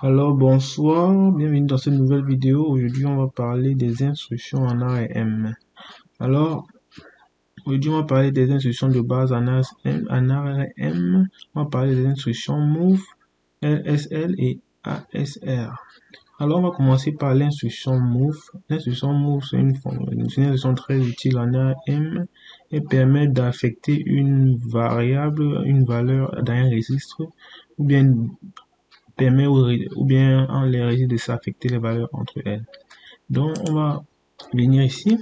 Alors bonsoir, bienvenue dans cette nouvelle vidéo. Aujourd'hui on va parler des instructions en ARM. Alors aujourd'hui on va parler des instructions de base en ARM. On va parler des instructions MOV, LSL et ASR. Alors on va commencer par l'instruction MOV. L'instruction MOV c'est une instruction très utile en ARM. Elle permet d'affecter une variable, une valeur dans un registre ou bien en les registres de s'affecter les valeurs entre elles. Donc on va venir ici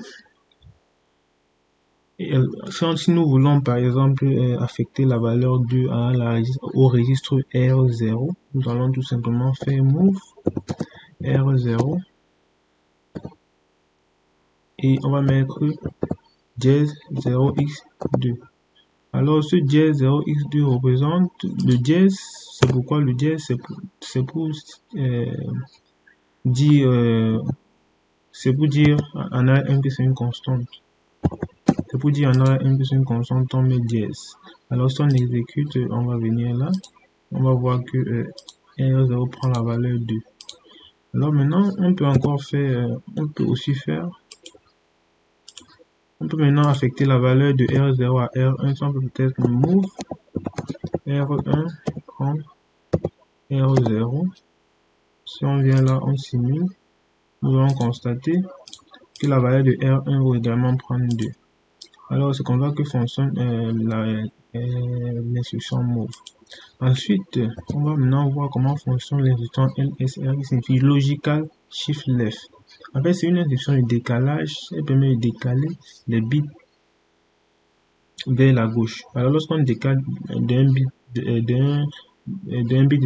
et si nous voulons par exemple affecter la valeur 2 au registre R0, nous allons tout simplement faire move R0 et on va mettre dièse 0x2. Alors ce dièse 0x2 représente le dièse. C'est pourquoi le dièse c'est pour dire en ARM que c'est une constante. C'est pour dire en ARM que c'est une constante, on met dièse. Alors si on exécute, on va venir là, on va voir que R0 prend la valeur 2. Alors maintenant, on peut maintenant affecter la valeur de R0 à R1. Si on peut peut-être move R1 prend R0. Si on vient là, on simule, nous allons constater que la valeur de R1 va également prendre 2. Alors c'est comme ça que fonctionne l'instruction move. Ensuite, on va maintenant voir comment fonctionne l'instruction LSR qui signifie Logical Shift Left. En fait, c'est une instruction de décalage. Elle permet de décaler les bits vers la gauche. Alors lorsqu'on décale d'un bit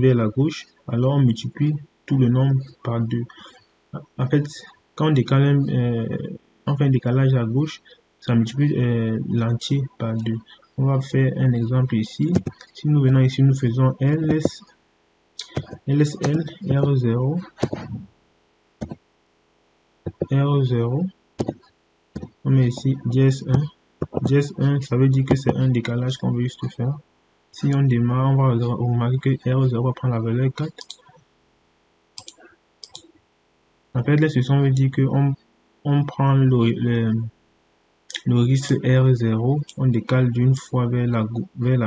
vers la gauche, alors on multiplie tout le nombre par 2. En fait, quand on décale on fait un décalage à gauche, ça multiplie l'entier par 2. On va faire un exemple ici. Si nous venons ici, nous faisons LSL R0 R0. On met ici dièse 1. Dièse 1, ça veut dire que c'est un décalage qu'on veut juste faire. Si on démarre, on va remarquer que R0 va prendre la valeur 4. En fait, l'instruction veut dire qu'on prend le registre R0, on décale d'une fois vers la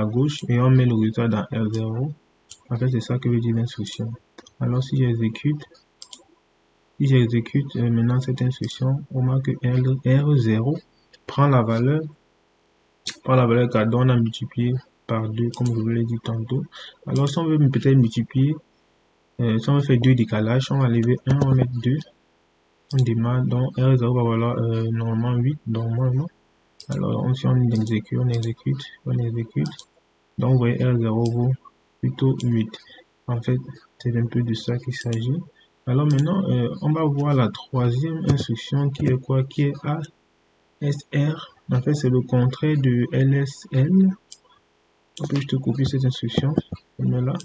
gauche et on met le résultat dans R0. En fait, c'est ça que veut dire l'instruction. Alors, si j'exécute maintenant cette instruction, on voit que R0 prend la valeur 4, donc on a multiplié par 2, comme je vous l'ai dit tantôt. Alors, si on veut peut-être multiplier, si on veut faire 2 décalages, on va lever 1, on va mettre 2. On démarre, donc R0 va valoir normalement 8, normalement. Alors, si on exécute, donc vous voyez R0 vaut plutôt 8. En fait, c'est un peu de ça qu'il s'agit. Alors maintenant, on va voir la troisième instruction qui est quoi? Qui est ASR. En fait, c'est le contraire de LSL. On peut juste copier cette instruction. On met là,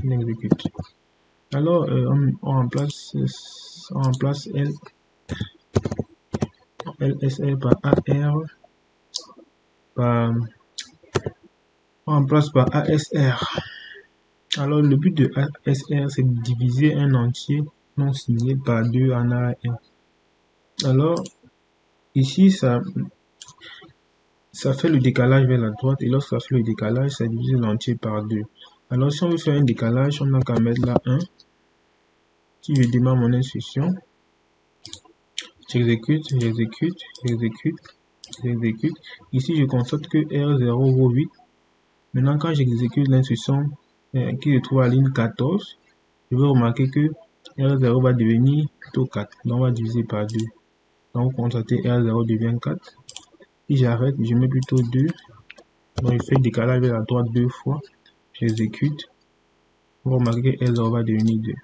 on exécute. Alors, on remplace LSL par AR. On remplace par ASR. Alors, le but de ASR, c'est de diviser un entier non signé par 2 en ARM. Alors, ici, ça fait le décalage vers la droite, et lorsque ça fait le décalage, ça divise l'entier par 2. Alors, si on veut faire un décalage, on n'a qu'à mettre là 1. Si je démarre mon instruction, j'exécute. Ici, je constate que R0 vaut 8. Maintenant, quand j'exécute l'instruction qui se trouve à la ligne 14, je vais remarquer que R0 va devenir plutôt 4. Donc, on va diviser par 2. Donc, vous constatez R0 devient 4. Si j'arrête, je mets plutôt 2. Donc, je fais le décalage vers la droite 2 fois. J'exécute. Vous remarquez que R0 va devenir 2.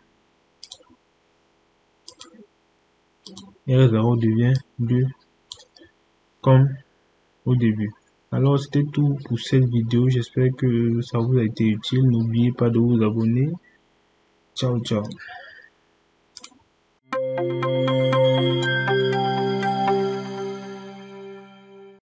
R0 devient 2 comme au début. Alors, c'était tout pour cette vidéo. J'espère que ça vous a été utile. N'oubliez pas de vous abonner. Ciao, ciao.